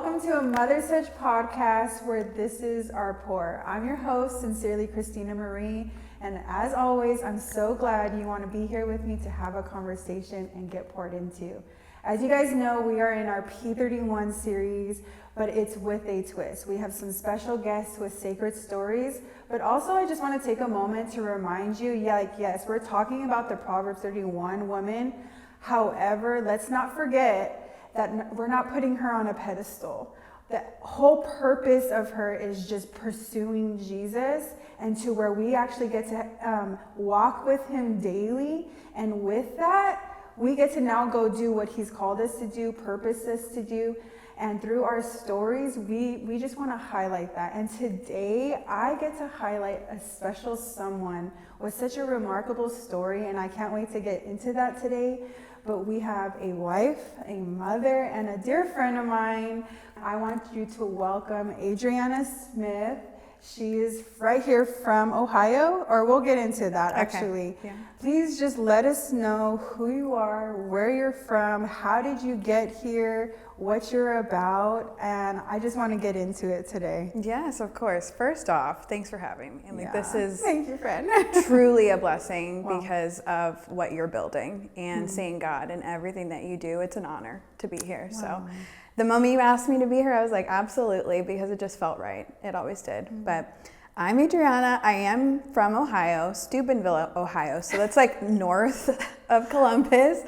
welcome to a motherhood podcast where this is our pour. I'm your host, sincerely Christina Marie, and as always, I'm so glad you want to be here with me to have a conversation and get poured into. As you guys know, we are in our P.31 series, but it's with a twist. We have some special guests with sacred stories, but also I just want to take a moment to remind you, yes, we're talking about the Proverbs 31 woman. However, let's not forget that we're not putting her on a pedestal. The whole purpose of her is just pursuing Jesus, and to where we actually get to walk with him daily. And with that, we get to now go do what he's called us to do, purposed us to do. And through our stories, we just want to highlight that. And today, I get to highlight a special someone with such a remarkable story, and I can't wait to get into that today. But we have a wife, a mother, and a dear friend of mine. I want you to welcome Adrianna Smith. She is right here from Ohio, or we'll get into that actually. Okay. Yeah. Please just let us know who you are, where you're from, how did you get here, what you're about, and I just want to get into it today. Yes, of course. First off, thanks for having me. This is thank you, friend. truly a blessing Wow. because of what you're building and seeing God in everything that you do. It's an honor to be here. Wow. So the moment you asked me to be here, I was like, absolutely, because it just felt right. It always did. But I'm Adrianna. I am from Ohio, Steubenville, Ohio. So that's like north of Columbus.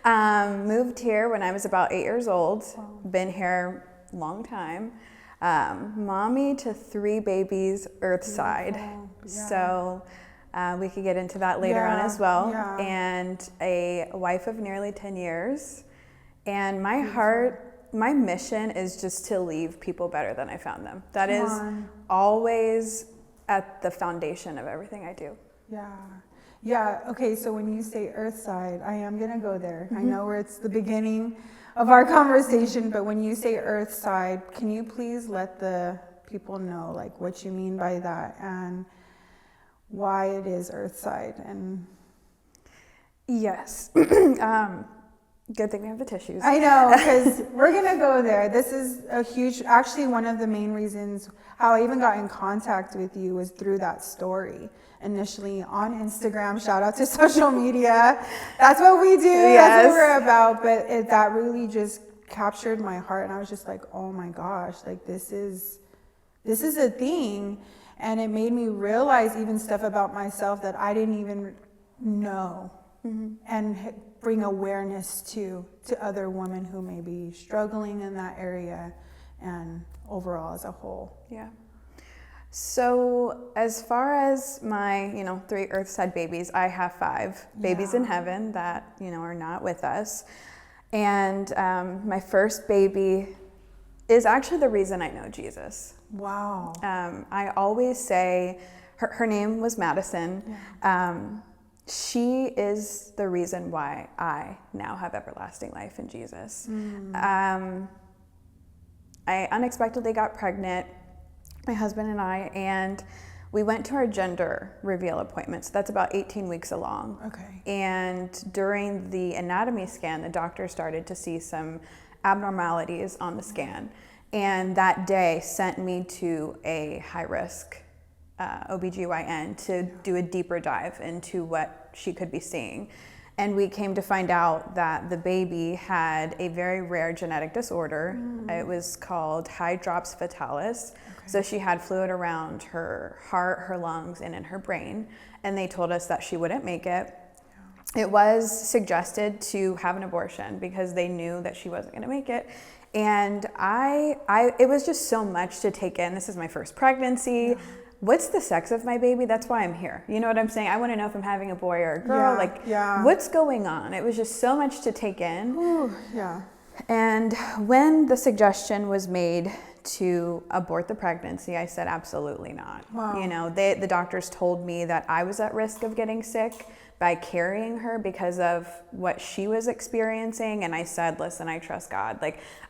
Moved here when I was about 8 years old. Wow. Been here a long time. Mommy to 3 babies, earthside. Beautiful. Yeah. So we could get into that later on as well. Yeah. And a wife of nearly 10 years. And my heart, my mission is just to leave people better than I found them. That is always at the foundation of everything I do. Yeah. Okay, so when you say Earthside, I am going to go there. I know where it's the beginning of our conversation, but when you say Earthside, can you please let the people know like what you mean by that and why it is Earthside? And yes. Good thing we have the tissues. I know, because we're going to go there. This is a huge, actually one of the main reasons how I even got in contact with you was through that story. Initially on Instagram, shout out to social media. That's what we do, Yes. That's what we're about. But that really just captured my heart. And I was just like, oh my gosh, like this is a thing. And it made me realize even stuff about myself that I didn't even know. And bring awareness to other women who may be struggling in that area and overall as a whole. Yeah. So as far as my, 3 earthside babies, I have 5 babies in heaven that, are not with us. And my first baby is actually the reason I know Jesus. Wow. I always say, her name was Madison. Yeah. She is the reason why I now have everlasting life in Jesus. I unexpectedly got pregnant, my husband and I, and we went to our gender reveal appointment. So that's about 18 weeks along. Okay. And during the anatomy scan, the doctor started to see some abnormalities on the scan. And that day sent me to a high-risk OBGYN to do a deeper dive into what she could be seeing. And we came to find out that the baby had a very rare genetic disorder. It was called hydrops fetalis. Okay. So she had fluid around her heart, her lungs, and in her brain. And they told us that she wouldn't make it. Yeah. It was suggested to have an abortion because they knew that she wasn't gonna make it. And it was just so much to take in. This is my first pregnancy. Yeah. What's the sex of my baby? That's why I'm here. You know what I'm saying? I want to know if I'm having a boy or a girl. What's going on? It was just so much to take in. Ooh, yeah. And when the suggestion was made to abort the pregnancy, I said, absolutely not. Wow. The doctors told me that I was at risk of getting sick by carrying her because of what she was experiencing. And I said, listen, I trust God.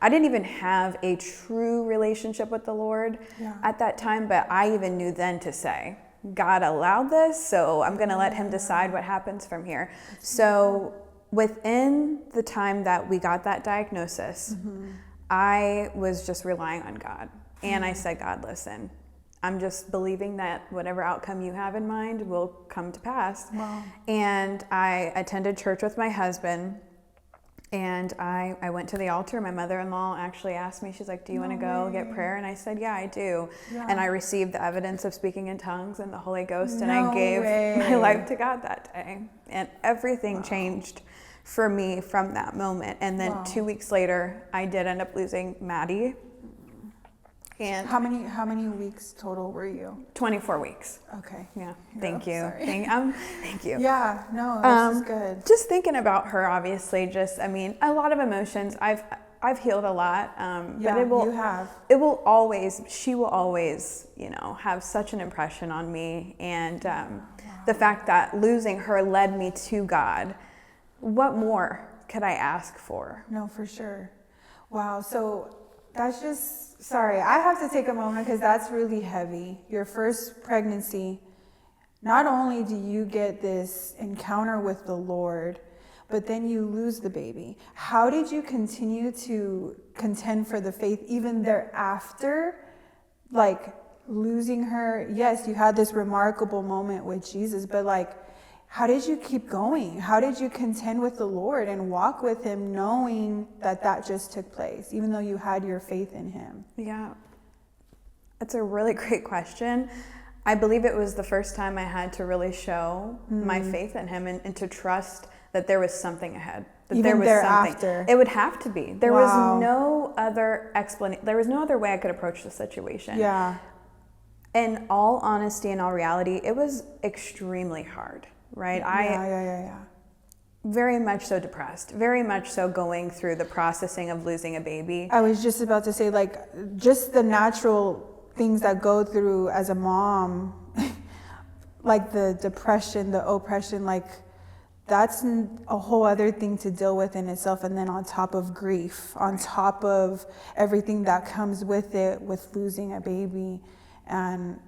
I didn't even have a true relationship with the Lord at that time, but I even knew then to say, God allowed this, so I'm going to let him decide what happens from here. So within the time that we got that diagnosis, I was just relying on God. And I said, God, listen, I'm just believing that whatever outcome you have in mind will come to pass. Wow. And I attended church with my husband. And I went to the altar. My mother-in-law actually asked me, she's like, do you want to go get prayer? And I said, yeah, I do. Yeah. And I received the evidence of speaking in tongues and the Holy Ghost. And No I gave way. my life to God that day. And everything changed for me from that moment. And then 2 weeks later, I did end up losing Maddie. And How many weeks total were you? 24 weeks. Okay. Yeah. Thank you. Sorry. Thank you. Yeah, no, this is good. Just thinking about her, obviously, a lot of emotions. I've healed a lot, Yeah, but you have. She will always, have such an impression on me. And the fact that losing her led me to God, what more could I ask for? No, for sure. Wow, so that's just, sorry, I have to take a moment because that's really heavy. Your first pregnancy, not only do you get this encounter with the Lord, but then you lose the baby. How did you continue to contend for the faith even thereafter? Like losing her, yes, you had this remarkable moment with Jesus, but how did you keep going? How did you contend with the Lord and walk with him knowing that just took place, even though you had your faith in him? Yeah, that's a really great question. I believe it was the first time I had to really show my faith in him and to trust that there was something ahead. That Even there was thereafter. something. It would have to be. There Wow. was no other explanation. There was no other way I could approach the situation. Yeah. In all honesty and all reality, it was extremely hard, right? Yeah. Very much so depressed, very much so going through the processing of losing a baby. I was just about to say, just the natural things that go through as a mom, like the depression, the oppression, that's a whole other thing to deal with in itself. And then on top of grief, on top of everything that comes with it, with losing a baby. And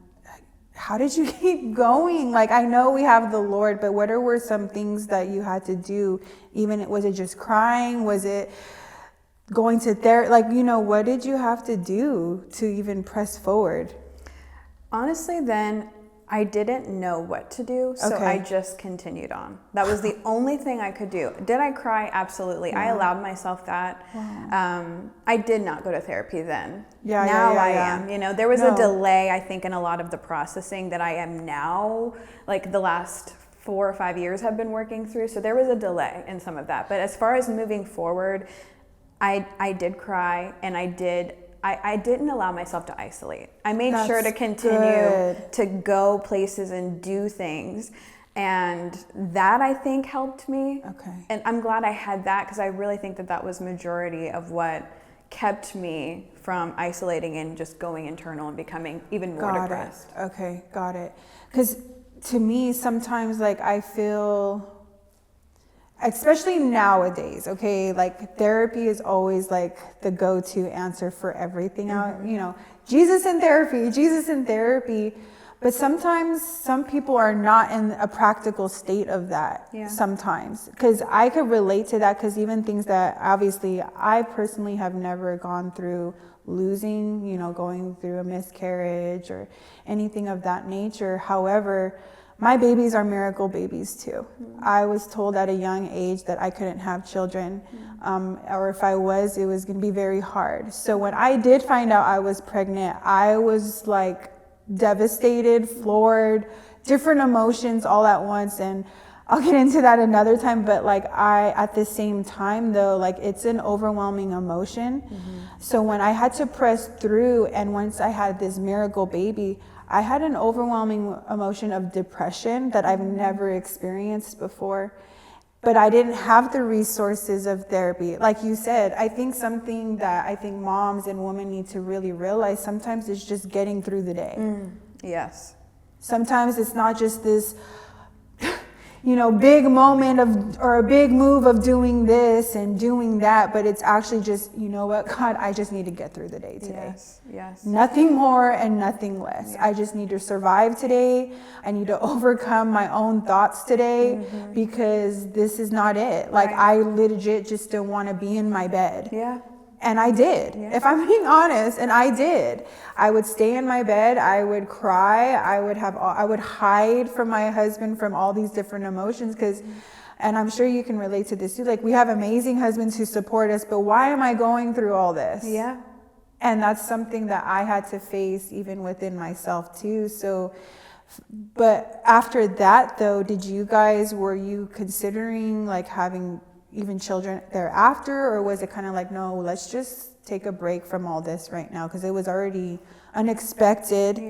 how did you keep going? I know we have the Lord, but what were some things that you had to do? Was it just crying? Was it going to therapy? What did you have to do to even press forward? Honestly, then I didn't know what to do, so Okay. I just continued on. That was the only thing I could do. Did I cry? Absolutely. I allowed myself that. I did not go to therapy then. Now I am. There was a delay, I think, in a lot of the processing that I am now, the last 4 or 5 years have been working through. So there was a delay in some of that. But as far as moving forward, I did cry, and I didn't allow myself to isolate. I made sure to continue to go places and do things. And that, I think, helped me. Okay. And I'm glad I had that, because I really think that was majority of what kept me from isolating and just going internal and becoming even more depressed. Okay, got it. Because to me, sometimes I feel, especially nowadays, okay, therapy is always the go-to answer for everything out, Jesus in therapy. But sometimes some people are not in a practical state of that. Yeah. Sometimes, because I could relate to that, because even things that obviously I personally have never gone through, losing, going through a miscarriage or anything of that nature. However, my babies are miracle babies too. I was told at a young age that I couldn't have children, or if I was, it was going to be very hard. So when I did find out I was pregnant, I was devastated, floored, different emotions all at once. And I'll get into that another time. But at the same time though, it's an overwhelming emotion. So when I had to press through, and once I had this miracle baby, I had an overwhelming emotion of depression that I've never experienced before, but I didn't have the resources of therapy. Like you said, I think something that I think moms and women need to really realize sometimes is just getting through the day. Yes. Sometimes it's not just this, big moment or a big move of doing this and doing that, but it's actually just, what, God, I just need to get through the day today. Yes. Nothing more and nothing less. I just need to survive today. I need to overcome my own thoughts today, because this is not it. I legit just don't want to be in my bed. Yeah. And I did, if I'm being honest, and I did. I would stay in my bed, I would cry, I would hide from my husband from all these different emotions, because, and I'm sure you can relate to this too, like we have amazing husbands who support us, but why am I going through all this? Yeah. And that's something that I had to face even within myself too. So, but after that though, were you considering like having even children thereafter, or was it kind of like, no, let's just take a break from all this right now, because it was already unexpected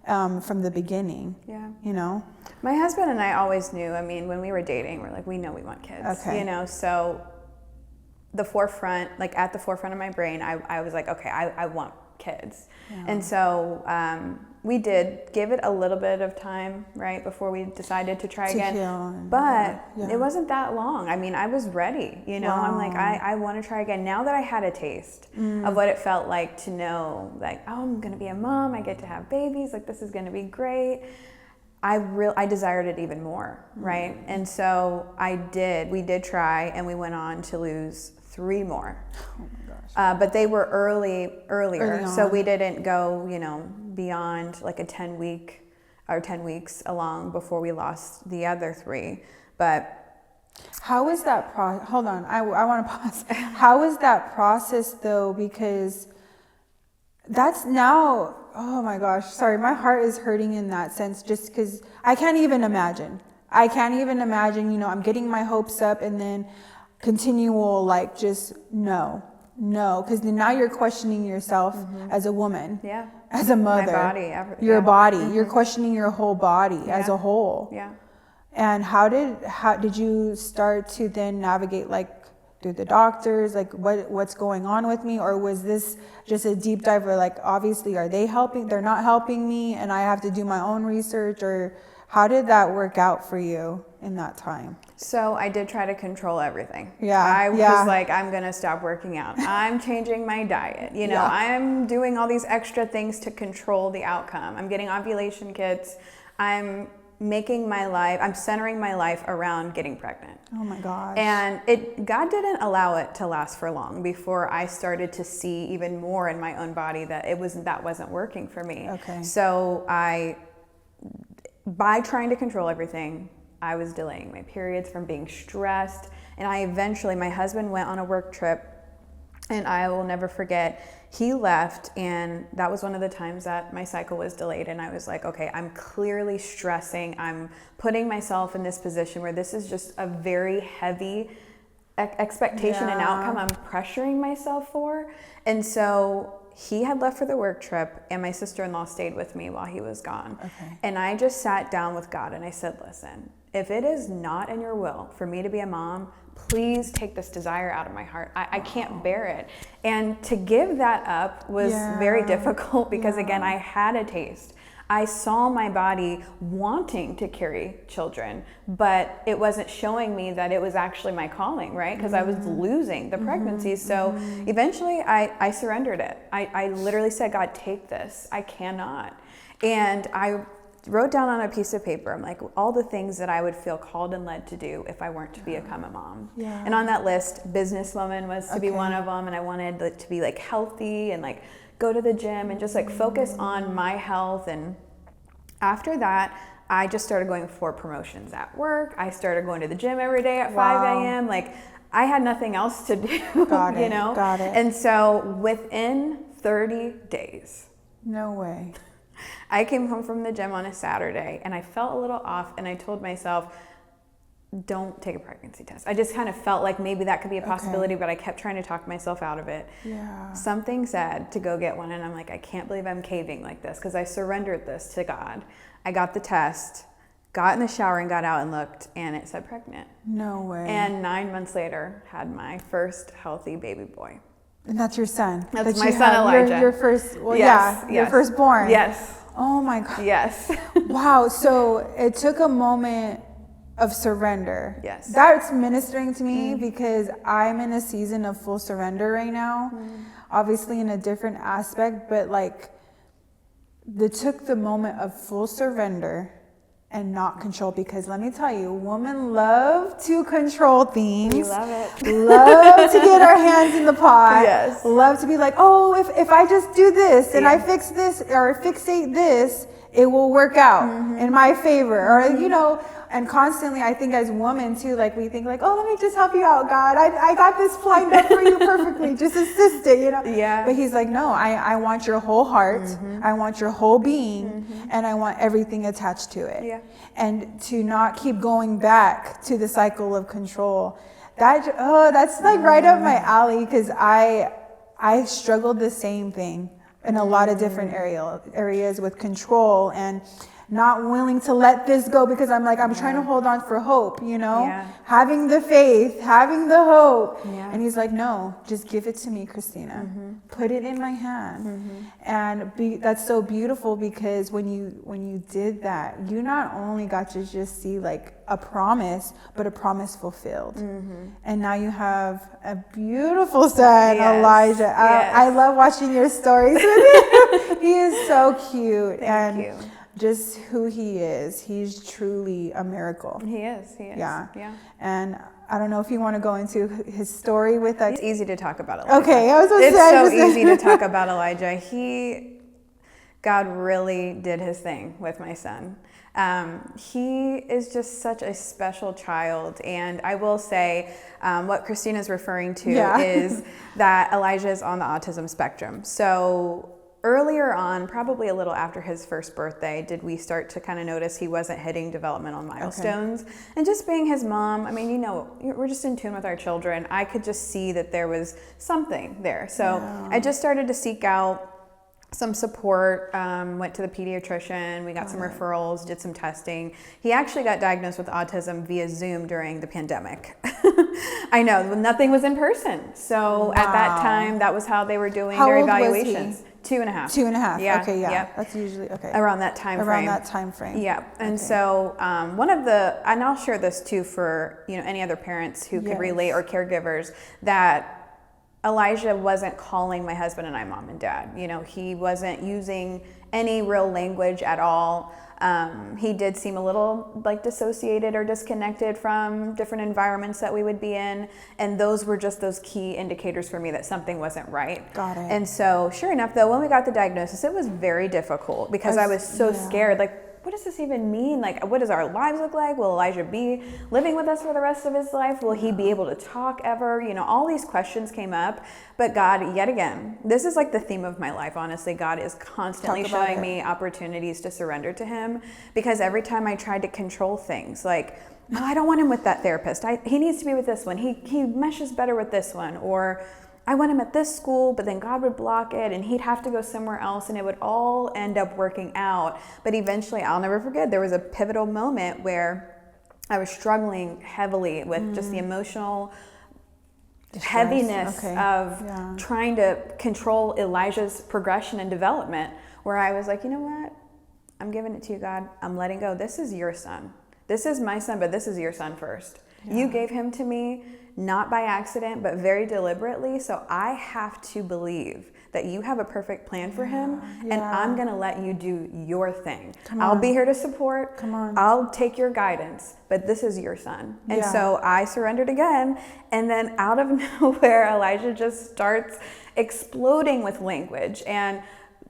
from the beginning? You know, my husband and I always knew, I mean, when we were dating, we're like, we know we want kids, you know, so at the forefront of my brain, I was like, okay, I want kids. And so we did give it a little bit of time, right, before we decided to try again. But it wasn't that long. I mean, I was ready, you know. I'm like, I want to try again. Now that I had a taste of what it felt like to know, like, oh, I'm going to be a mom. I get to have babies. Like, this is going to be great. I desired it even more, right? And so we did try, and we went on to lose 3 more. Oh my gosh. But they were earlier. So we didn't go, you know, beyond like a 10 weeks along before we lost the other 3. But how is that hold on, I want to pause. How is that process though? Because that's now, oh my gosh, sorry, my heart is hurting in that sense, just because I can't even imagine, you know, I'm getting my hopes up and then continual, like, just no, because now you're questioning yourself as a woman, as a mother, my body, your body, you're questioning your whole body as a whole. And how did you start to then navigate, like, through the doctors, like what's going on with me? Or was this just a deep dive where, like, obviously, are they helping? They're not helping me and I have to do my own research? Or how did that work out for you in that time? So I did try to control everything. I was like, I'm going to stop working out. I'm changing my diet. You know, I'm doing all these extra things to control the outcome. I'm getting ovulation kits. I'm centering my life around getting pregnant. Oh my gosh. And God didn't allow it to last for long before I started to see even more in my own body that that wasn't working for me. Okay. So by trying to control everything, I was delaying my periods from being stressed. And my husband went on a work trip, and I will never forget, he left, and that was one of the times that my cycle was delayed. And I was like, okay, I'm clearly stressing. I'm putting myself in this position where this is just a very heavy expectation and outcome I'm pressuring myself for. And so he had left for the work trip, and my sister-in-law stayed with me while he was gone. Okay. And I just sat down with God and I said, listen, if it is not in your will for me to be a mom, please take this desire out of my heart. I can't bear it. And to give that up was very difficult because, again, I had a taste. I saw my body wanting to carry children, but it wasn't showing me that it was actually my calling, right? Because I was losing the pregnancies. So eventually I surrendered it. I literally said, God, take this. I cannot. And I wrote down on a piece of paper, I'm like, all the things that I would feel called and led to do if I weren't to become a mom. And on that list, businesswoman was to be one of them. And I wanted to be like healthy and like go to the gym and just like focus on my health. And after that, I just started going for promotions at work. I started going to the gym every day at 5 a.m. Like, I had nothing else to do, you know? Got it. And so within 30 days. No way. I came home from the gym on a Saturday and I felt a little off, and I told myself, don't take a pregnancy test. I just kind of felt like maybe that could be a possibility, but I kept trying to talk myself out of it. Something said to go get one, and I'm like, I can't believe I'm caving like this, because I surrendered this to God. I got the test, got in the shower and got out and looked, and it said pregnant. No way. And 9 months later, had my first healthy baby boy. And that's your son. That's my son, Elijah. Your first, your firstborn. Yes. Oh my God. Yes. Wow. So it took a moment of surrender. Yes. That's ministering to me because I'm in a season of full surrender right now, obviously in a different aspect, but like took the moment of full surrender and not control, because let me tell you, women love to control things. We love it. Love to get our hands in the pot. Yes. Love to be like, oh, if I just do this and Yeah. I fix this or fixate this, it will work out in my favor. Or, you know, and constantly, I think as women too, like we think like, oh, let me just help you out, God. I got this lined up for you perfectly. Just assist it, you know? Yeah. But he's like, no, I want your whole heart. I want your whole being. And I want everything attached to it. Yeah. And to not keep going back to the cycle of control. That's like right up my alley, because I struggled the same thing in a lot of different areas with control and not willing to let this go, because I'm like, I'm trying to hold on for hope, you know, having the faith, having the hope. And he's like, no, just give it to me, Christina. Put it in my hand. And that's so beautiful, because when you did that, you not only got to just see like a promise, but a promise fulfilled. And now you have a beautiful son, Elijah. I love watching your stories with him. He is so cute. Thank you. Just who he is, he's truly a miracle. He is. Yeah. And I don't know if you want to go into his story with that. It's easy to talk about Elijah. Okay, I was going to it's say. It's so easy to talk about Elijah. God really did his thing with my son. He is just such a special child. And I will say, what Christina's referring to is that Elijah is on the autism spectrum. So earlier on, probably a little after his first birthday, did we start to kind of notice he wasn't hitting developmental milestones. And just being his mom, I mean, you know, we're just in tune with our children. I could just see that there was something there. So I just started to seek out some support, went to the pediatrician, we got some referrals, did some testing. He actually got diagnosed with autism via Zoom during the pandemic. I know, nothing was in person. So at that time, that was how they were doing their evaluations. 2.5. 2.5. Yeah. Okay, yeah. Yep. That's usually, okay. Around that time frame. Yeah. And so and I'll share this too for, you know, any other parents who could relate, or caregivers, that Elijah wasn't calling my husband and I mom and dad. You know, he wasn't using any real language at all. He did seem a little like dissociated or disconnected from different environments that we would be in. And those were just those key indicators for me that something wasn't right. Got it. And so sure enough, though, when we got the diagnosis, it was very difficult, because I was so scared. Like, what does this even mean? Like, what does our lives look like? Will Elijah be living with us for the rest of his life? Will he be able to talk ever? You know, all these questions came up. But God, yet again, this is like the theme of my life, honestly. God is constantly showing me opportunities to surrender to him, because every time I tried to control things, like, no, I don't want him with that therapist. He needs to be with this one. He meshes better with this one. Or I want him at this school, but then God would block it and he'd have to go somewhere else, and it would all end up working out. But eventually, I'll never forget, there was a pivotal moment where I was struggling heavily with just the emotional heaviness of trying to control Elijah's progression and development, where I was like, you know what? I'm giving it to you, God. I'm letting go. This is your son. This is my son, but this is your son first. You gave him to me, not by accident, but very deliberately. So I have to believe that you have a perfect plan for him, and I'm going to let you do your thing. I'll be here to support. I'll take your guidance, but this is your son. And so I surrendered again. And then out of nowhere, Elijah just starts exploding with language and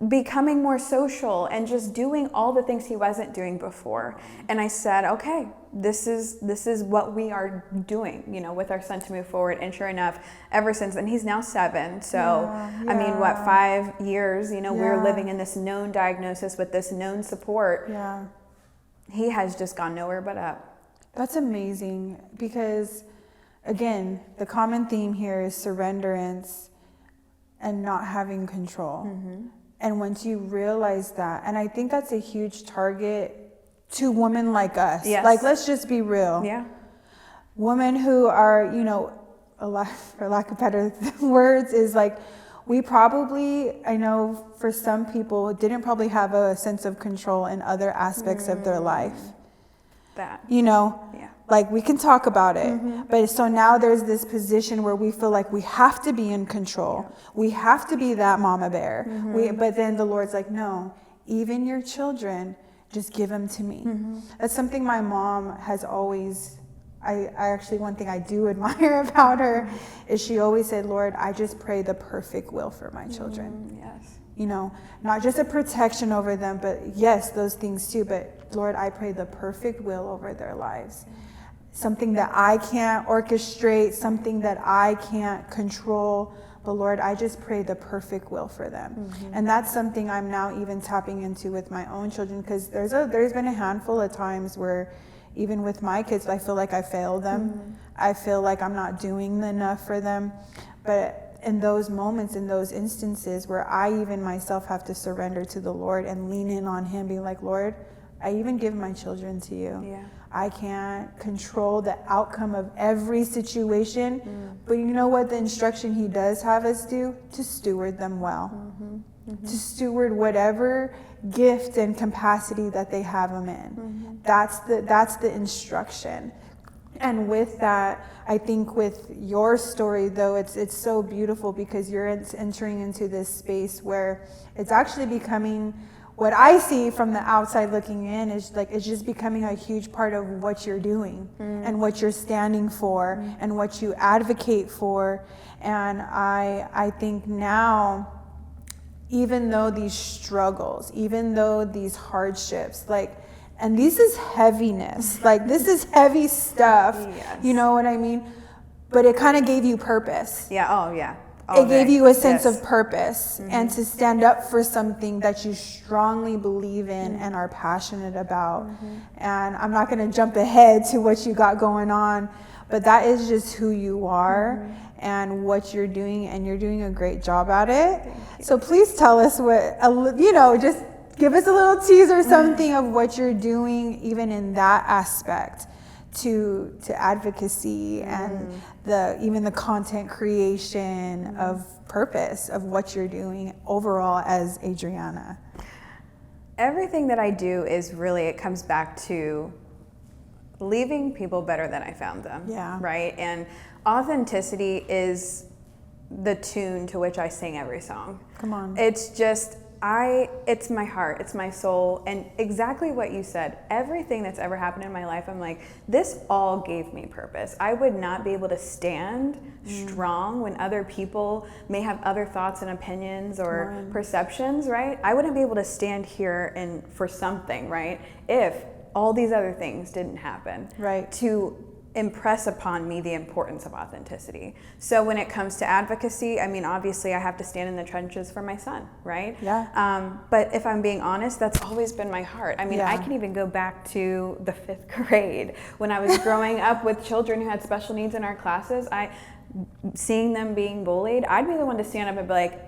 becoming more social and just doing all the things he wasn't doing before. And I said, okay, this is what we are doing, you know, with our son to move forward. And sure enough, ever since then, he's now 7. So, I mean, 5 years, you know, we're living in this known diagnosis with this known support. He has just gone nowhere but up. That's amazing, because again, the common theme here is surrenderance and not having control. And once you realize that, and I think that's a huge target to women like us. Like, let's just be real. Women who are, you know, for lack of better words, is like, we probably, I know for some people, didn't probably have a sense of control in other aspects of their life. You know, like, we can talk about it, but so now there's this position where we feel like we have to be in control. We have to be that mama bear. But then the Lord's like, no, even your children, just give them to me. That's something my mom has always, I actually, one thing I do admire about her is she always said, Lord, I just pray the perfect will for my children. Yes. You know, not just a protection over them, but yes, those things too. But Lord, I pray the perfect will over their lives. Something that I can't orchestrate, something that I can't control. But Lord, I just pray the perfect will for them. And that's something I'm now even tapping into with my own children, because there's been a handful of times where even with my kids, I feel like I failed them. I feel like I'm not doing enough for them. But in those moments, in those instances where I even myself have to surrender to the Lord and lean in on him, be like, Lord, I even give my children to you. Yeah. I can't control the outcome of every situation, but you know what the instruction he does have us do? To steward them well. To steward whatever gift and capacity that they have them in. That's the instruction. And with that, I think with your story, though, it's so beautiful because you're entering into this space where it's actually becoming, what I see from the outside looking in is like it's just becoming a huge part of what you're doing and what you're standing for and what you advocate for. And I think now, even though these struggles, even though these hardships, like, and this is heaviness, like this is heavy stuff, Yes. You know what I mean? But it kind of gave you purpose. Yeah. Oh, yeah. It gave you a sense of purpose and to stand up for something that you strongly believe in and are passionate about. And I'm not going to jump ahead to what you got going on, but that is just who you are and what you're doing, and you're doing a great job at it. So please tell us what, just give us a little teaser, something of what you're doing, even in that aspect. To advocacy and even the content creation of purpose of what you're doing overall as Adrianna. Everything that I do is really, it comes back to leaving people better than I found them. Yeah. Right? And authenticity is the tune to which I sing every song. Come on. It's just, it's my heart, it's my soul, and exactly what you said, everything that's ever happened in my life, I'm like, this all gave me purpose. I would not be able to stand strong when other people may have other thoughts and opinions or perceptions, right? I wouldn't be able to stand here and for something, right, if all these other things didn't happen. Right. To impress upon me the importance of authenticity. So when it comes to advocacy, I mean, obviously I have to stand in the trenches for my son, right? Yeah. But if I'm being honest, that's always been my heart. I mean, I can even go back to the 5th grade when I was growing up with children who had special needs in our classes. Seeing them being bullied, I'd be the one to stand up and be like,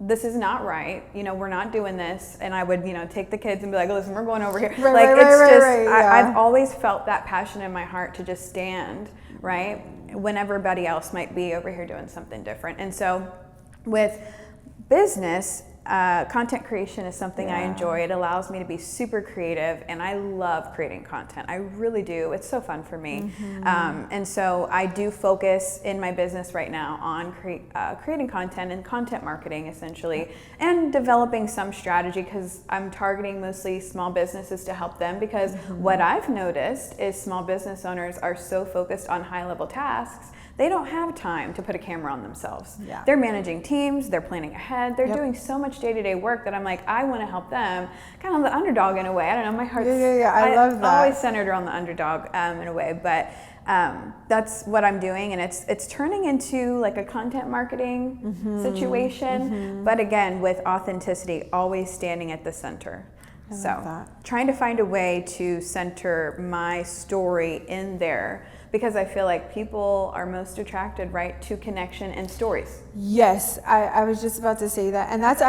this is not right, we're not doing this. And I would, take the kids and be like, listen, we're going over here. I've always felt that passion in my heart to just stand, right, when everybody else might be over here doing something different. And so with business, content creation is something I enjoy. It allows me to be super creative, and I love creating content. I really do. It's so fun for me. And so I do focus in my business right now on creating content and content marketing, essentially, and developing some strategy, because I'm targeting mostly small businesses to help them, because what I've noticed is small business owners are so focused on high-level tasks, they don't have time to put a camera on themselves. Yeah. They're managing teams, they're planning ahead, they're doing so much day-to-day work that I'm like, I want to help them, kind of the underdog in a way. I don't know, my heart's I love that. Always centered around the underdog in a way, but that's what I'm doing, and it's turning into like a content marketing situation, but again, with authenticity, always standing at the center. So trying to find a way to center my story in there, because I feel like people are most attracted, right, to connection and stories. Yes, I was just about to say that. And that's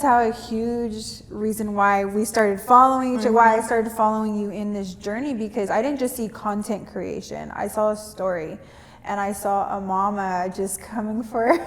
how a huge reason why we started following each other, why I started following you in this journey, because I didn't just see content creation. I saw a story, and I saw a mama just coming for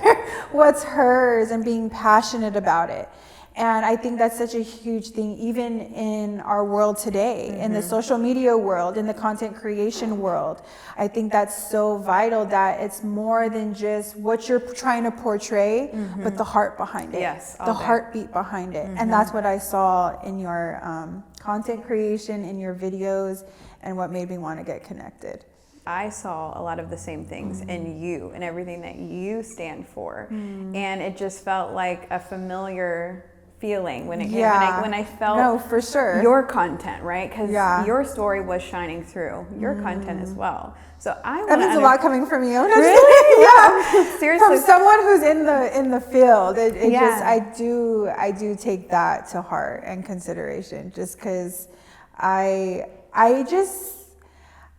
what's hers and being passionate about it. And I think that's such a huge thing, even in our world today, in the social media world, in the content creation world. I think that's so vital, that it's more than just what you're trying to portray, but the heart behind it, Yes, the heartbeat behind it. And that's what I saw in your content creation in your videos and what made me want to get connected? I saw a lot of the same things in you and everything that you stand for. And it just felt like a familiar feeling when I felt for sure your content, right? Because your story was shining through your content as well. So that means a lot coming from you. Really? Yeah, seriously. From someone who's in the field, I do take that to heart and consideration, just because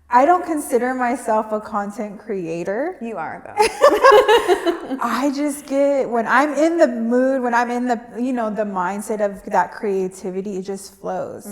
I don't consider myself a content creator. You are, though. I just get, when I'm in the mood, when I'm in the, the mindset of that creativity, it just flows.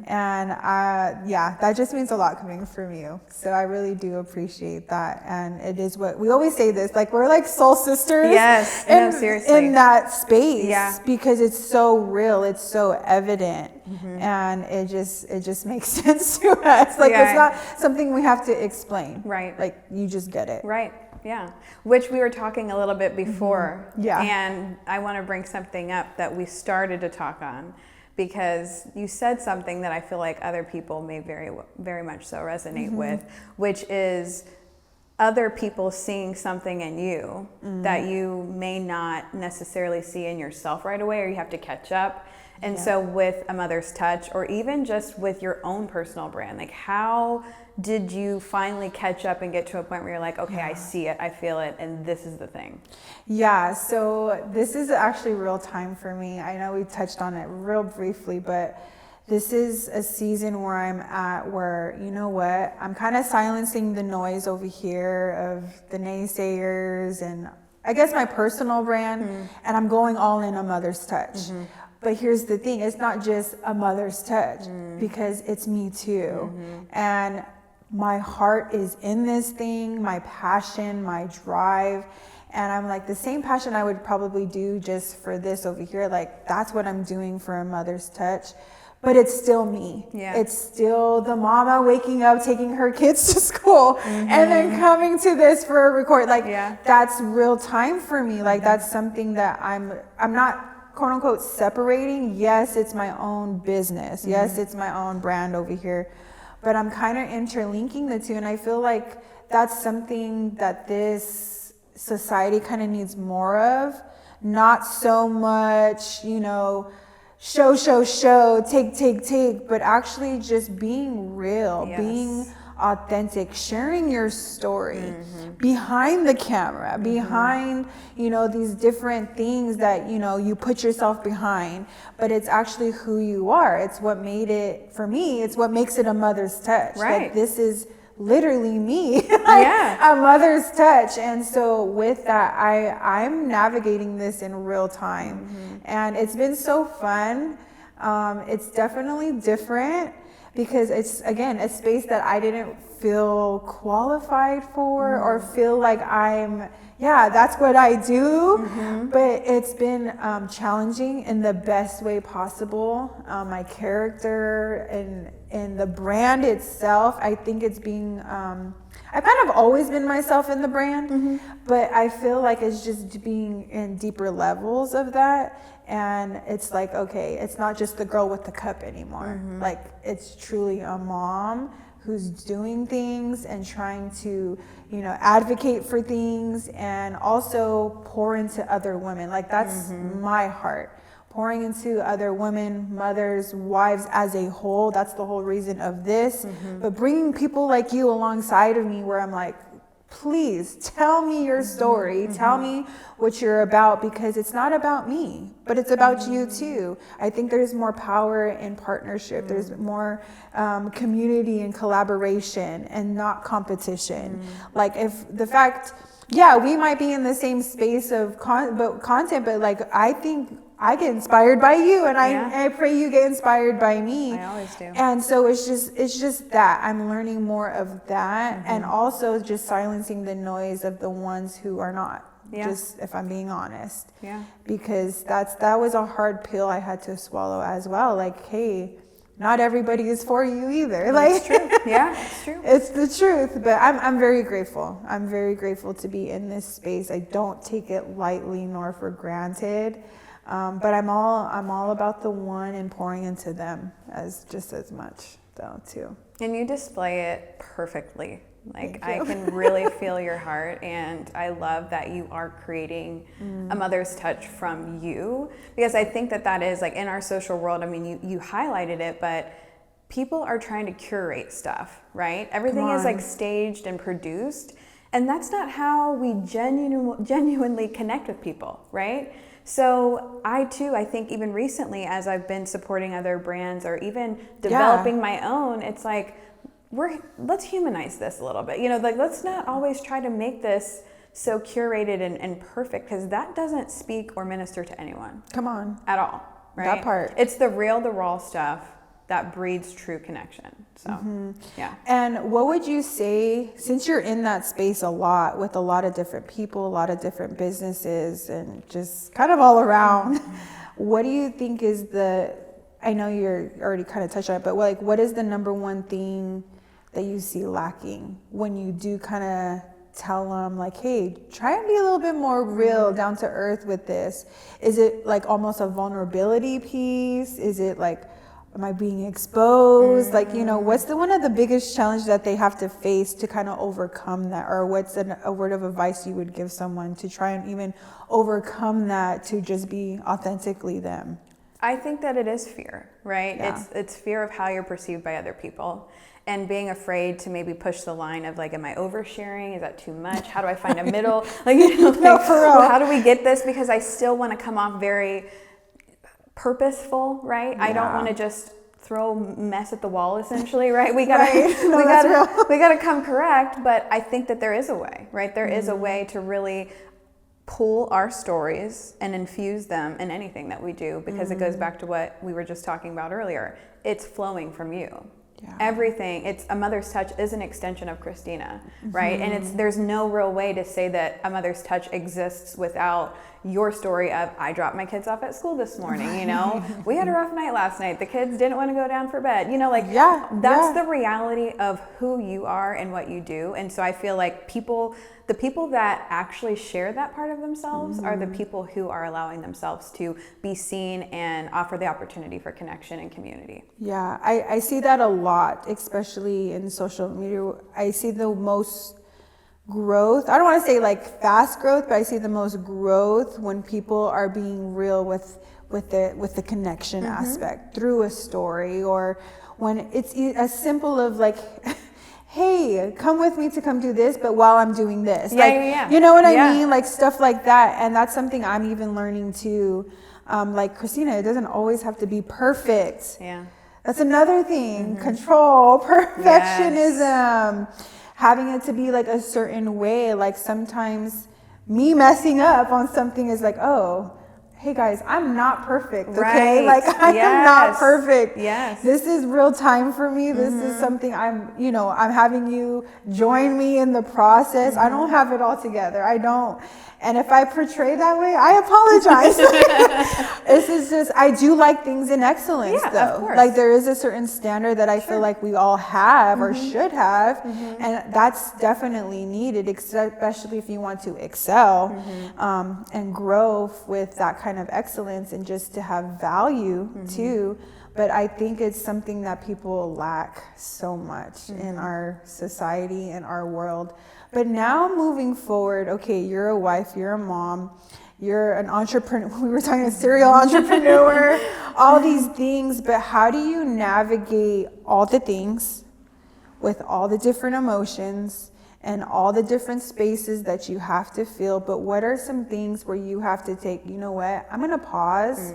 And that just means a lot coming from you. So I really do appreciate that. And it is what, we always say this, like we're like soul sisters. Yes, no, seriously. In that space. Yeah. Because it's so real, it's so evident. And it just makes sense to us. Like it's not something we have to explain. Right. Like you just get it. Right. Yeah. Which we were talking a little bit before. Yeah. And I want to bring something up that we started to talk on, because you said something that I feel like other people may very much so resonate with, which is other people seeing something in you that you may not necessarily see in yourself right away, or you have to catch up. And so with A Mother's Touch, or even just with your own personal brand, like how did you finally catch up and get to a point where you're like, okay, I see it, I feel it, and this is the thing? Yeah, so this is actually real time for me. I know we touched on it real briefly, but this is a season where I'm at where, you know what, I'm kind of silencing the noise over here of the naysayers and I guess my personal brand, and I'm going all in A Mother's Touch. But here's the thing, it's not just A Mother's Touch, because it's me too. And my heart is in this thing, my passion, my drive. And I'm like, the same passion I would probably do just for this over here, like that's what I'm doing for A Mother's Touch. But it's still me. Yeah. It's still the mama waking up, taking her kids to school, and then coming to this for a record. Like that's real time for me. Like that's something that I'm not quote unquote separating. Yes, it's my own business. Yes, it's my own brand over here, but I'm kind of interlinking the two. And I feel like that's something that this society kind of needs more of. Not so much, show, take, but actually just being real, being authentic, sharing your story behind the camera, behind, these different things that, you put yourself behind, but it's actually who you are. It's what made it, for me, it's what makes it A Mother's Touch. Right. Like this is literally me, A Mother's Touch. And so with that, I'm navigating this in real time, and it's been so fun. It's definitely different because it's, again, a space that I didn't feel qualified for or feel like that's what I do. But it's been challenging in the best way possible. My character and the brand itself, I think it's being, I've kind of always been myself in the brand, but I feel like it's just being in deeper levels of that. And it's like, okay, it's not just the girl with the cup anymore. Like it's truly a mom who's doing things and trying to, advocate for things and also pour into other women. Like that's my heart. Pouring into other women, mothers, wives as a whole. That's the whole reason of this. But bringing people like you alongside of me where I'm like, please tell me your story. Tell me what you're about, because it's not about me, but it's about you too. I think there's more power in partnership. There's more community and collaboration and not competition. Like if the fact, we might be in the same space of content, but like I think I get inspired by you, and I pray you get inspired by me. I always do. And so it's just that I'm learning more of that, and also just silencing the noise of the ones who are not. Just if I'm being honest. Because that was a hard pill I had to swallow as well. Like, hey, not everybody is for you either. Like, it's true. It's true. It's the truth. But I'm very grateful. I'm very grateful to be in this space. I don't take it lightly nor for granted. But I'm all about the one and pouring into them as much though too. And you display it perfectly. Like, I can really feel your heart, and I love that you are creating a mother's touch from you, because I think that is like in our social world. I mean, you highlighted it, but people are trying to curate stuff, right? Everything is like staged and produced, and that's not how we genuinely connect with people, right? So I think even recently, as I've been supporting other brands or even developing my own, it's like, let's humanize this a little bit. Like, let's not always try to make this so curated and perfect, because that doesn't speak or minister to anyone. Come on. At all, right? That part. It's the real, the raw stuff that breeds true connection. So, yeah. And what would you say, since you're in that space a lot with a lot of different people, a lot of different businesses, and just kind of all around, what do you think is I know you're already kind of touched on it, but what is the number one thing that you see lacking when you do kind of tell them, like, hey, try and be a little bit more real, down to earth with this? Is it like almost a vulnerability piece? Is it like, am I being exposed? Like, what's one of the biggest challenges that they have to face to kind of overcome that? Or what's a word of advice you would give someone to try and even overcome that, to just be authentically them? I think that it is fear, right? Yeah. It's fear of how you're perceived by other people, and being afraid to maybe push the line of, like, am I oversharing? Is that too much? How do I find a middle? Like, No, for real. How do we get this? Because I still want to come off very purposeful, right? I don't want to just throw mess at the wall, essentially, right? We gotta come correct, but I think that there is a way, right? There is a way to really pull our stories and infuse them in anything that we do, because it goes back to what we were just talking about earlier. It's flowing from you. Yeah. Everything, it's a mother's touch is an extension of Christina, right? And there's no real way to say that a mother's touch exists without your story of, I dropped my kids off at school this morning, we had a rough night last night, the kids didn't want to go down for bed, that's the reality of who you are and what you do. And so I feel like the people that actually share that part of themselves are the people who are allowing themselves to be seen and offer the opportunity for connection and community. Yeah, I see that a lot, especially in social media. I see the most growth. I don't want to say like fast growth, but I see the most growth when people are being real with the connection aspect through a story, or when it's as simple of like, hey, come with me to come do this, but while I'm doing this. You know what I mean? Like stuff like that. And that's something I'm even learning too. Like Christina, it doesn't always have to be perfect. Yeah. That's another thing. Control, perfectionism, having it to be like a certain way. Like sometimes me messing up on something is like, oh, hey guys, I'm not perfect, okay? Right. Like I am not perfect. Yes. This is real time for me. This is something I'm having you join me in the process. I don't have it all together. I don't. And if I portray that way, I apologize. This is just, I do like things in excellence though. Of course. Like there is a certain standard that I feel like we all have or should have. And that's definitely needed, especially if you want to excel and grow with that kind of excellence, and just to have value too. But I think it's something that people lack so much in our society and our world. But now moving forward, okay, you're a wife, you're a mom, you're an entrepreneur. We were talking a serial entrepreneur, all these things. But how do you navigate all the things with all the different emotions and all the different spaces that you have to feel? But what are some things where you have to take, you know what, I'm going to pause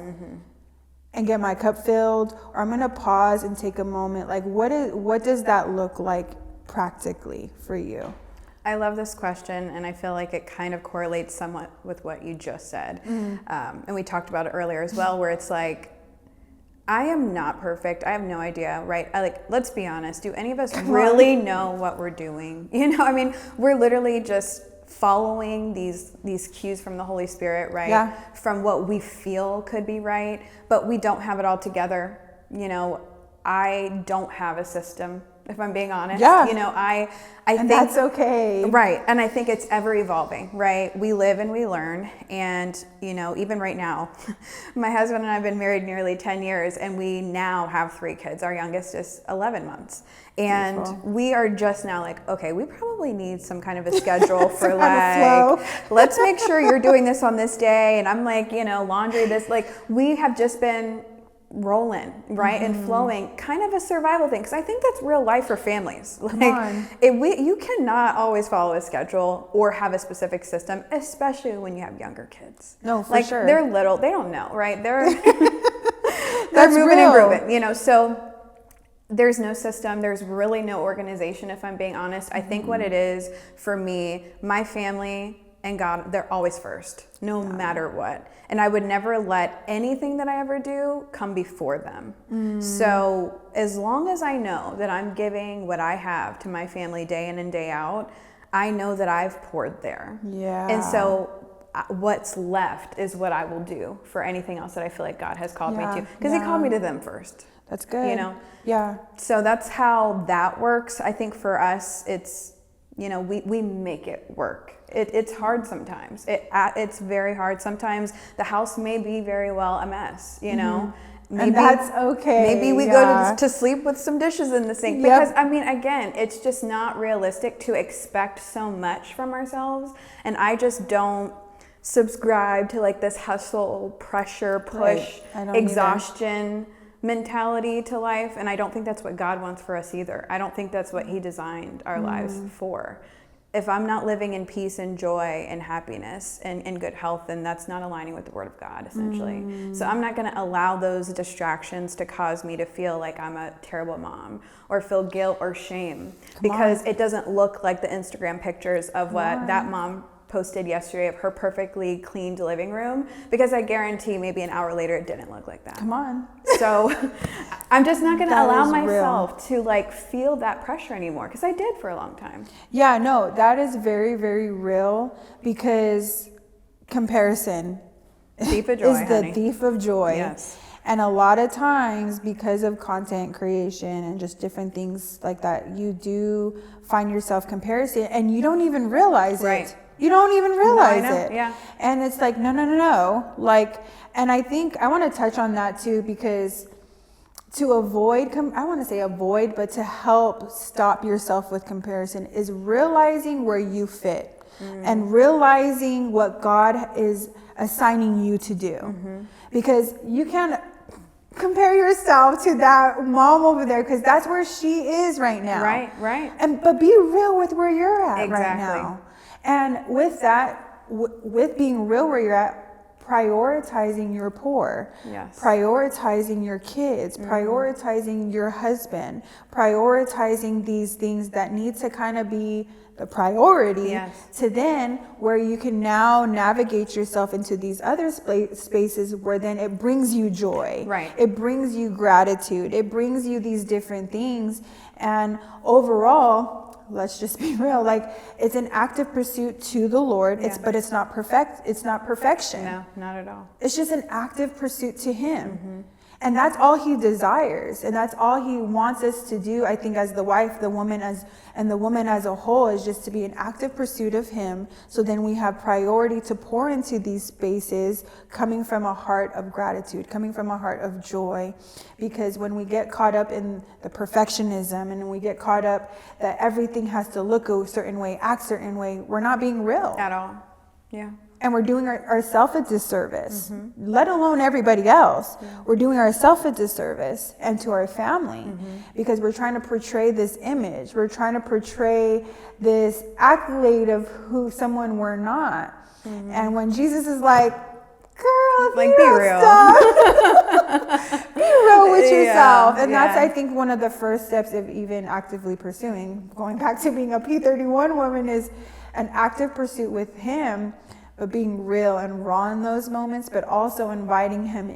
and get my cup filled, or I'm going to pause and take a moment? Like what does that look like practically for you? I love this question, and I feel like it kind of correlates somewhat with what you just said. And we talked about it earlier as well, where it's like, I am not perfect. I have no idea, right? Let's be honest. Do any of us really know what we're doing? I mean, we're literally just following these cues from the Holy Spirit, right? Yeah. From what we feel could be right, but we don't have it all together. I don't have a system. if I'm being honest. Yeah. You know, I and think that's okay. Right. And I think it's ever evolving, right? We live and we learn. And, you know, even right now, my husband and I have been married nearly 10 years and we now have 3 kids. Our youngest is 11 months. And Beautiful. we are just now like, okay, we probably need some kind of a schedule for like, let's make sure you're doing this on this day. And I'm like, you know, laundry, this, like, we have just been rolling, right, and flowing, kind of a survival thing, because I think that's real life for families. Like, you cannot always follow a schedule or have a specific system, especially when you have younger kids. No, for like, sure. They're little, they don't know, right? They're That's moving real. and grooving, you know. So there's no system. There's really no organization, if I'm being honest. I think what it is for me, my family and God, they're always first, no matter what. And I would never let anything that I ever do come before them. So as long as I know that I'm giving what I have to my family day in and day out, I know that I've poured there. Yeah. And so what's left is what I will do for anything else that I feel like God has called me to. Because He called me to them first. That's good. You know? Yeah. So that's how that works. I think for us, it's, you know, we make it work. It's hard sometimes. It's very hard. Sometimes the house may be very well a mess, you know. Maybe, and that's okay. Maybe we go to sleep with some dishes in the sink. Because, I mean, again, it's just not realistic to expect so much from ourselves. And I just don't subscribe to like this hustle, pressure, push, exhaustion mentality to life. And I don't think that's what God wants for us either. I don't think that's what He designed our lives for. If I'm not living in peace and joy and happiness and good health, then that's not aligning with the Word of God, essentially. So I'm not going to allow those distractions to cause me to feel like I'm a terrible mom or feel guilt or shame because it doesn't look like the Instagram pictures of what that mom posted yesterday of her perfectly cleaned living room, because I guarantee maybe an hour later it didn't look like that. Come on. So I'm just not going to allow myself to like feel that pressure anymore, because I did for a long time. Yeah, no, that is very, very real, because comparison thief of joy, is the thief of joy. Yes. And a lot of times, because of content creation and just different things like that, you do find yourself comparison and you don't even realize it. You don't even realize it. Yeah. And it's like, no. Like, and I think I want to touch on that too, because to avoid, I want to say avoid, but to help stop yourself with comparison is realizing where you fit and realizing what God is assigning you to do. Because you can't compare yourself to that mom over there, because that's where she is right now. Right. But be real with where you're at right now. And with that, with being real where you're at, prioritizing your poor, prioritizing your kids, prioritizing your husband, prioritizing these things that need to kind of be the priority, to then where you can now navigate yourself into these other spaces where then it brings you joy. It brings you gratitude. It brings you these different things. And overall, let's just be real, like, it's an active pursuit to the Lord. But it's not perfection. No, not at all. It's just an active pursuit to Him. And that's all He desires. And that's all He wants us to do, I think, as the wife, the woman as a whole, is just to be an active pursuit of Him. So then we have priority to pour into these spaces coming from a heart of gratitude, coming from a heart of joy. Because when we get caught up in the perfectionism and we get caught up that everything has to look a certain way, act a certain way, we're not being real. At all. Yeah. And we're doing ourselves a disservice, let alone everybody else. We're doing ourselves a disservice and to our family, because we're trying to portray this image. We're trying to portray this accolade of who someone we're not. And when Jesus is like, girl, like, be real. Be real with yourself. And that's, I think, one of the first steps of even actively pursuing, going back to being a P.31 woman, is an active pursuit with Him, but being real and raw in those moments, but also inviting Him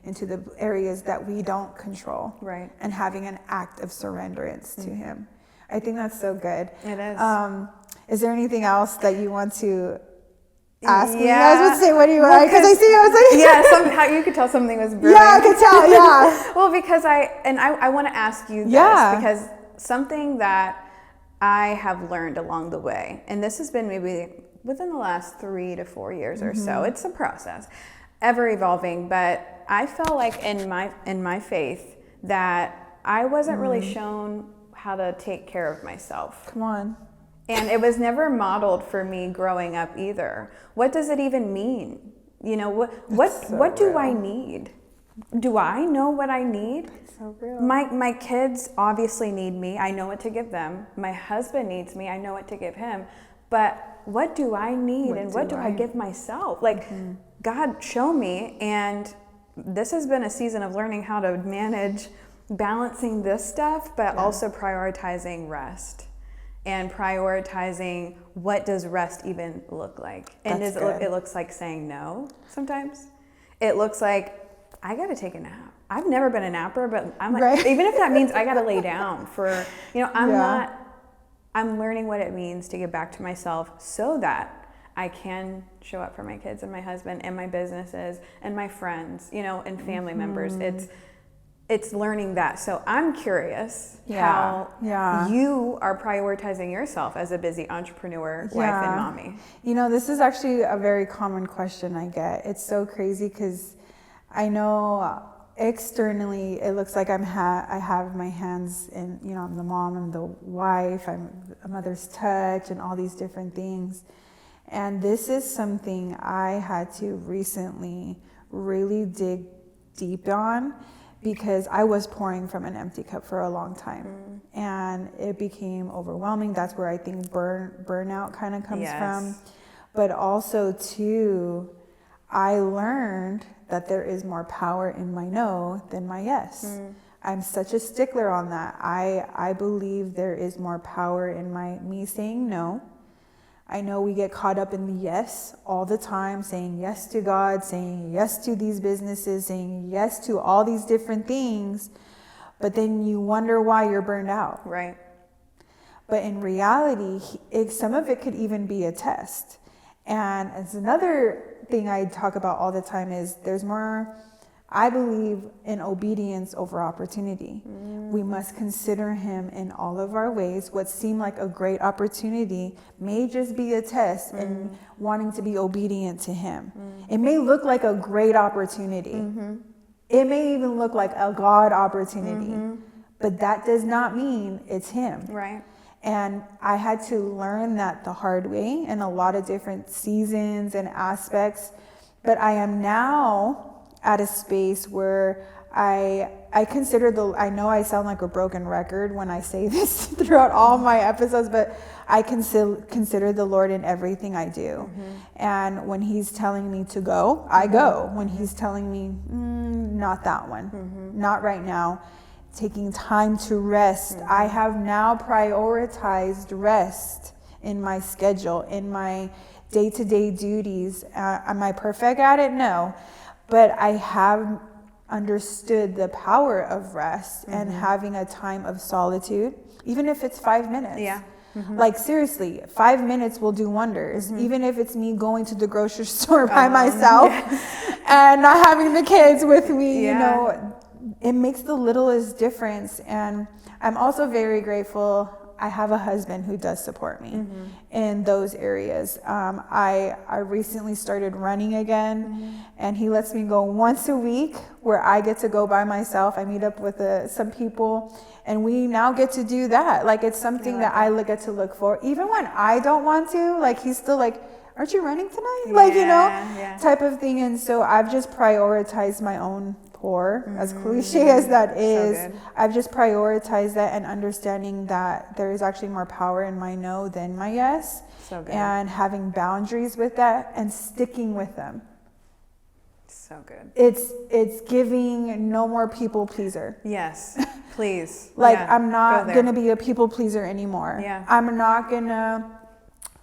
into the areas that we don't control. And having an act of surrenderance to Him. I think that's so good. It is. Is there anything else that you want to ask me? I was about to say, what do you want? Because I see, I was like, you could tell something was brewing. Yeah, I could tell, Well, because I want to ask you this, because something that I have learned along the way, and this has been maybe within the last 3 to 4 years or so. It's a process, ever evolving, but I felt like in my faith that I wasn't really shown how to take care of myself. Come on. And it was never modeled for me growing up either. What does it even mean? You know, what do I need? Do I know what I need? It's so real. My kids obviously need me. I know what to give them. My husband needs me. I know what to give him. But what do I need, and what do I give myself? Like, God, show me. And this has been a season of learning how to manage balancing this stuff, but also prioritizing rest and prioritizing what does rest even look like. And it looks like saying no sometimes. It looks like I got to take a nap. I've never been a napper, but I'm like, even if that means I got to lay down for, I'm learning what it means to give back to myself so that I can show up for my kids and my husband and my businesses and my friends, and family members. It's learning that. So I'm curious how you are prioritizing yourself as a busy entrepreneur, wife, and mommy. This is actually a very common question I get. It's so crazy because I know externally it looks like I have my hands in, I'm the mom, I'm the wife, I'm a mother's touch and all these different things. And this is something I had to recently really dig deep on, because I was pouring from an empty cup for a long time and it became overwhelming. That's where I think burnout kind of comes from. But also too, I learned that there is more power in my no than my yes. I'm such a stickler on that. I believe there is more power in me saying no. I know we get caught up in the yes all the time, saying yes to God, saying yes to these businesses, saying yes to all these different things, but then you wonder why you're burned out. Right. But in reality, some of it could even be a test. And it's another thing I talk about all the time is there's more, I believe in obedience over opportunity. We must consider him in all of our ways. What seemed like a great opportunity may just be a test and wanting to be obedient to him. It may look like a great opportunity. It may even look like a God opportunity, but that does not mean it's him. Right. And I had to learn that the hard way in a lot of different seasons and aspects. But I am now at a space where I consider I know I sound like a broken record when I say this throughout all my episodes, but I consider the Lord in everything I do. And when he's telling me to go, I go. When he's telling me, not that one, not right now, taking time to rest. I have now prioritized rest in my schedule, in my day-to-day duties. Am I perfect at it? No. But I have understood the power of rest and having a time of solitude, even if it's 5 minutes. Like seriously, 5 minutes will do wonders. Even if it's me going to the grocery store by myself and not having the kids with me, it makes the littlest difference. And I'm also very grateful I have a husband who does support me in those areas. I recently started running again, and he lets me go once a week where I get to go by myself. I meet up with some people, and we now get to do that. Like, it's something that I get to look for. Even when I don't want to, like, he's still like, aren't you running tonight? Type of thing. And so I've just prioritized my own pour, as cliche as that is. So I've just prioritized that and understanding that there is actually more power in my no than my yes. So good. And having boundaries with that and sticking with them. So good. It's giving no more people pleaser. Yes, please. I'm not going to be a people pleaser anymore. I'm not going to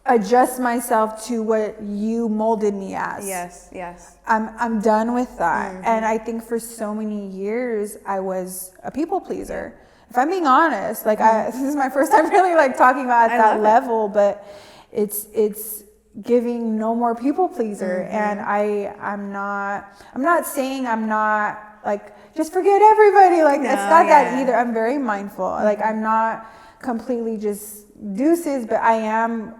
adjust myself to what you molded me as. Yes. I'm done with that. And I think for so many years I was a people pleaser. If I'm being honest, this is my first time really talking about at that level, but it's giving no more people pleaser. And I'm not saying I'm not like just forget everybody. Like No, it's not yeah. that either. I'm very mindful. Like I'm not completely just deuces, but I am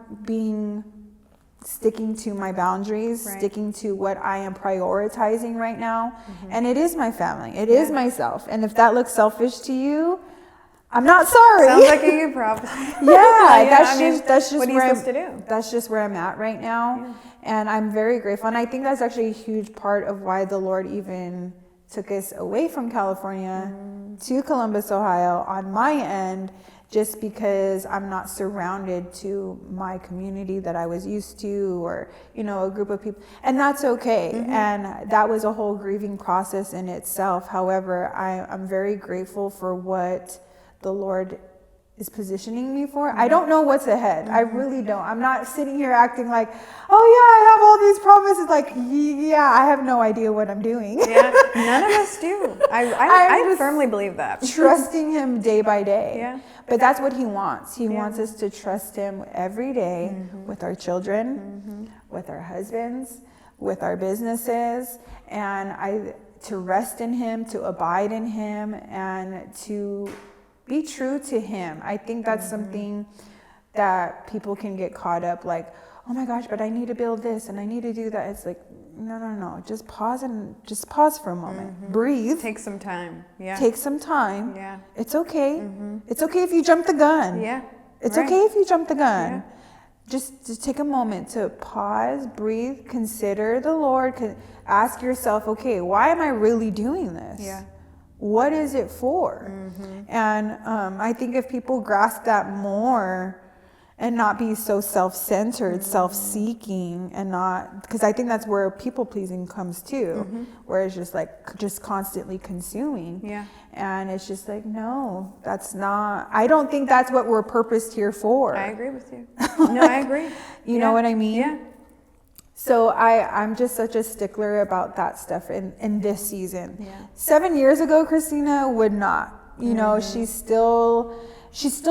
sticking to my boundaries, Right. sticking to what I am prioritizing right now. And it is my family. It is myself. And if that looks selfish to you, I'm not sorry. Sounds like a you problem. That's just what are you where supposed to do? That's just where I'm at right now. And I'm very grateful. And I think that's actually a huge part of why the Lord even took us away from California to Columbus, Ohio on my end, just because I'm not surrounded to my community that I was used to, or, you know, a group of people, and that's okay. And that was a whole grieving process in itself. However, I'm very grateful for what the Lord is positioning me for. I don't know what's ahead. I really don't. I'm not sitting here acting like, oh yeah, I have all these promises. Like, yeah, I have no idea what I'm doing. Yeah, none of us do. I firmly believe that. Trusting him day by day. Yeah. But that's what he wants. He wants us to trust him every day with our children, with our husbands, with our businesses, and to rest in him, to abide in him, and to be true to him. I think that's something that people can get caught up like, oh my gosh, but I need to build this and I need to do that. It's like, no. Just pause for a moment. Breathe. Take some time. Yeah. Take some time. Yeah. It's okay. It's okay if you jump the gun. Yeah. It's Right. okay if you jump the gun. Yeah. Just take a moment to pause, breathe, consider the Lord. Ask yourself, okay, why am I really doing this? Yeah. What is it for? And I think if people grasp that more and not be so self-centered, self-seeking, and not, because I think that's where people-pleasing comes too, where it's just like, just constantly consuming. Yeah. And it's just like, no, that's not, I don't think that's what we're purposed here for. I agree with you. No, I agree. You know what I mean? Yeah. So I'm just such a stickler about that stuff in this season. Yeah. 7 years ago, Christina would not. You know, she's still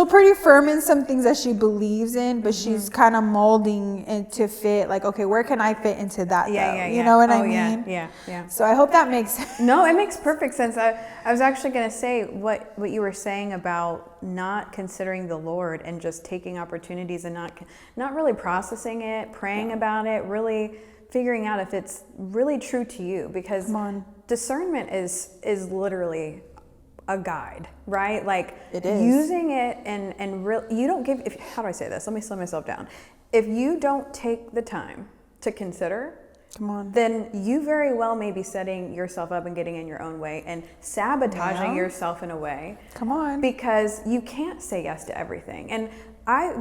pretty firm in some things that she believes in, but she's kind of molding it to fit. Like, okay, where can I fit into that? Yeah. You know what I mean? Yeah. So I hope that makes sense. No, it makes perfect sense. I was actually going to say what you were saying about not considering the Lord and just taking opportunities and not really processing it, praying about it, really figuring out if it's really true to you, because discernment is literally a guide, right? Like it is. Using it and you don't give, how do I say this? Let me slow myself down. If you don't take the time to consider, then you very well may be setting yourself up and getting in your own way and sabotaging yourself in a way. Because you can't say yes to everything. And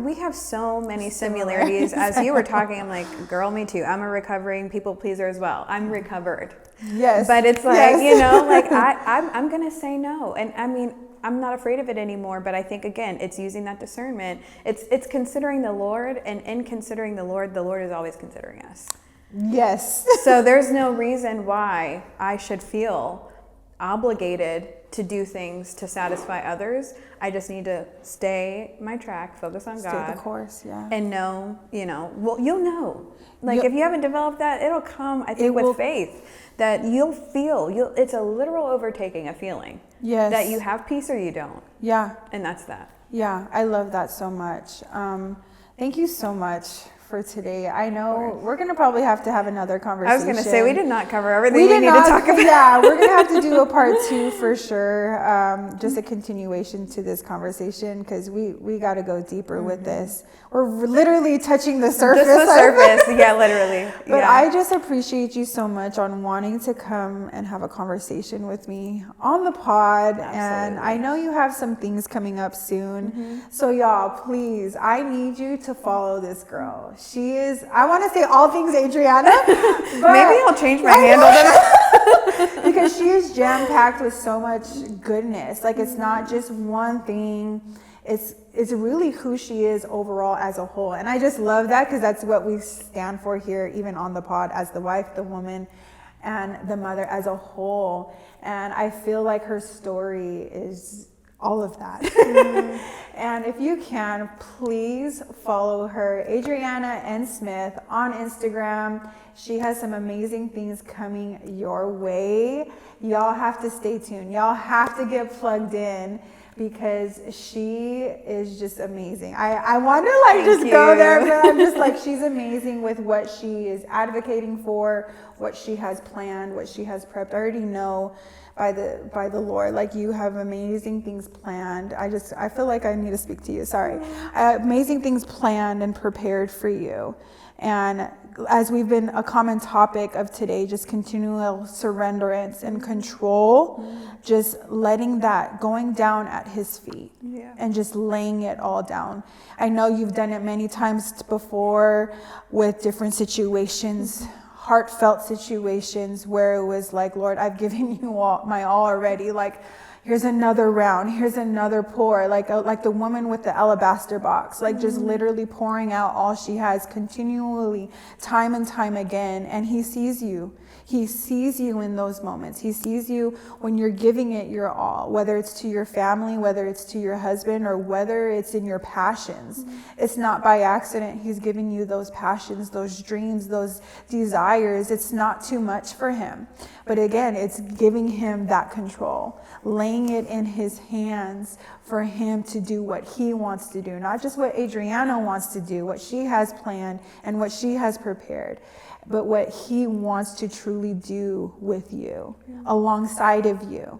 we have so many similarities. As you were talking, I'm like, girl, me too. I'm a recovering people pleaser as well. I'm recovered. Yes. But it's like, you know, like I'm going to say no. And I mean, I'm not afraid of it anymore, but I think, again, it's using that discernment. It's considering the Lord, and in considering the Lord is always considering us. Yes. So there's no reason why I should feel obligated to do things to satisfy others. I just need to stay my track, focus on God. Stay the course, yeah. And know, well, you'll know. Like, if you haven't developed that, it'll come, I think, with faith, that you'll feel, it's a literal overtaking, a feeling. Yes. That you have peace or you don't. Yeah. And that's that. Yeah, I love that so much. Thank you so much for today. I know we're going to probably have to have another conversation. I was going to say, we did not cover everything we need to talk about. Yeah, we're going to have to do a part 2 for sure. Just a continuation to this conversation, because we got to go deeper with this. We're literally touching the surface. Just the surface, yeah, literally. But I just appreciate you so much on wanting to come and have a conversation with me on the pod. Absolutely. And I know you have some things coming up soon. So y'all, please, I need you to follow this girl. She is, I want to say all things Adrianna. But maybe I'll change my handle then. Because she is jam-packed with so much goodness. Like, it's not just one thing. It's really who she is overall as a whole. And I just love that, because that's what we stand for here, even on the pod, as the wife, the woman, and the mother as a whole. And I feel like her story is all of that. And if you can, please follow her, Adrianna N. Smith, on Instagram. She has some amazing things coming your way. Y'all have to stay tuned. Y'all have to get plugged in because she is just amazing. I want to like just go there, but I'm just like, she's amazing with what she is advocating for, what she has planned, what she has prepped. I already know by the Lord, like you have amazing things planned. I feel like I need to speak to you. Sorry. Amazing things planned and prepared for you. And as we've been a common topic of today, just continual surrenderance and control, just letting that, going down at his feet and just laying it all down. I know you've done it many times before with different situations, heartfelt situations where it was like, Lord, I've given you all my all already. Like, here's another round, here's another pour, like the woman with the alabaster box, like just literally pouring out all she has continually, time and time again. And he sees you. He sees you in those moments. He sees you when you're giving it your all, whether it's to your family, whether it's to your husband, or whether it's in your passions. It's not by accident he's giving you those passions, those dreams, those desires. It's not too much for him. But again, it's giving him that control, laying it in his hands for him to do what he wants to do, not just what Adrianna wants to do, what she has planned and what she has prepared, but what he wants to truly do with you, alongside of you,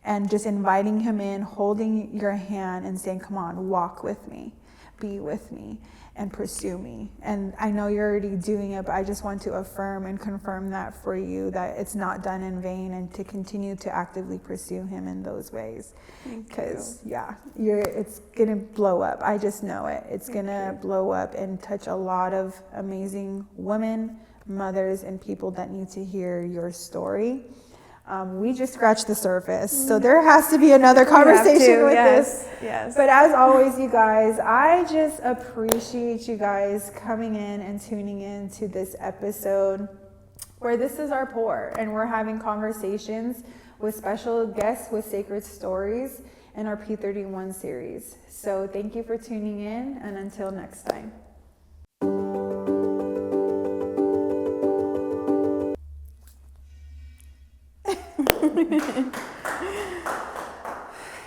and just inviting him in, holding your hand and saying, come on, walk with me, be with me, and pursue me. And I know you're already doing it, but I just want to affirm and confirm that for you, that it's not done in vain, and to continue to actively pursue him in those ways. Because it's gonna blow up. I just know it. It's gonna blow up and touch a lot of amazing women, mothers, and people that need to hear your story. We just scratched the surface, so there has to be another conversation with this. Yes. But as always, you guys, I just appreciate you guys coming in and tuning in to this episode where this is our pour, and we're having conversations with special guests with sacred stories in our P.31 series. So thank you for tuning in, and until next time.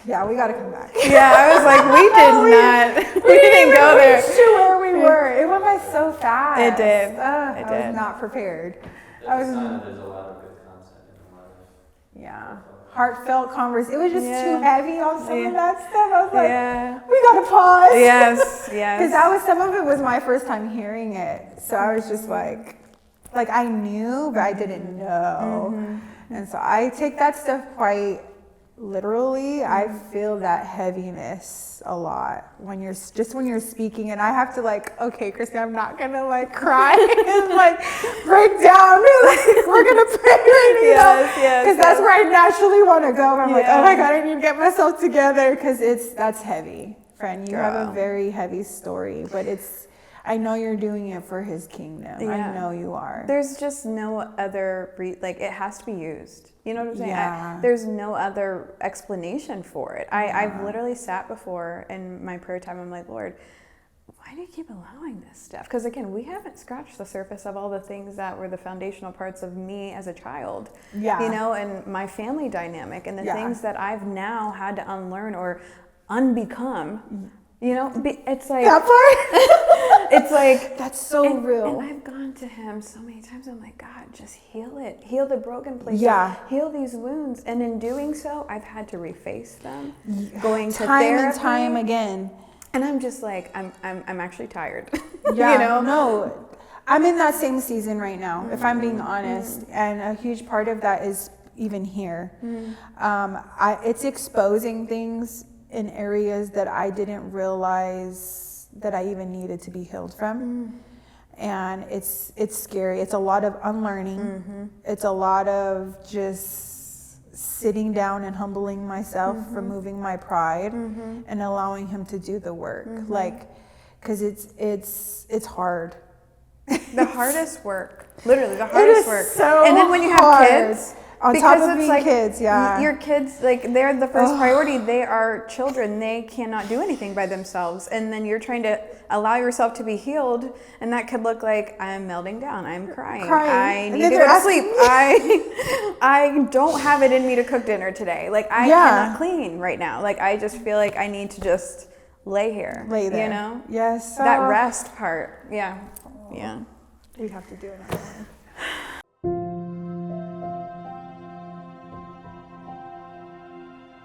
Yeah, we got to come back. Yeah, I was like, we didn't go there. To where we were. It went by so fast. It did. I was not prepared. There's a lot of good content in a lot of heartfelt conversation. It was just too heavy on some of that stuff. I was like, we got to pause. Yes. Because some of it was my first time hearing it. So I was just like I knew, but I didn't know. And so I take that stuff quite literally. I feel that heaviness a lot when you're speaking, and I have to okay, Christy, I'm not gonna cry and break down. We're gonna pray right now. Because that's where I naturally want to go. I'm oh my God, I need to get myself together, because that's heavy, friend. You have a very heavy story, but I know you're doing it for his kingdom. I know you are. There's just no other, it has to be used. You know what I'm saying? Yeah. There's no other explanation for it. I've literally sat before in my prayer time, I'm like, Lord, why do you keep allowing this stuff? Because again, we haven't scratched the surface of all the things that were the foundational parts of me as a child. Yeah. You know, and my family dynamic, and the things that I've now had to unlearn or unbecome. You know, it's like that part. It's like that's so real. And I've gone to him so many times. I'm like, God, just heal it, heal the broken places, heal these wounds. And in doing so, I've had to reface them, going to time therapy, and time again. And I'm just like, I'm actually tired. Yeah, you know? No, I'm in that same season right now, if I'm being honest. And a huge part of that is even here. It's exposing things in areas that I didn't realize that I even needed to be healed from. And it's scary. It's a lot of unlearning. It's a lot of just sitting down and humbling myself, removing my pride, and allowing him to do the work. Because it's hard. The hardest work. Literally the hardest work. So and then when you have kids, On because top of it's being like kids, yeah. your kids, like they're the first priority. They are children. They cannot do anything by themselves. And then you're trying to allow yourself to be healed, and that could look like I'm melting down, I'm crying. I And need then to they're go to asking sleep. I don't have it in me to cook dinner today. Like I cannot clean right now. Like I just feel like I need to just lay here. Lay there. You know? Yes. That rest part. Yeah. Yeah. We have to do another one.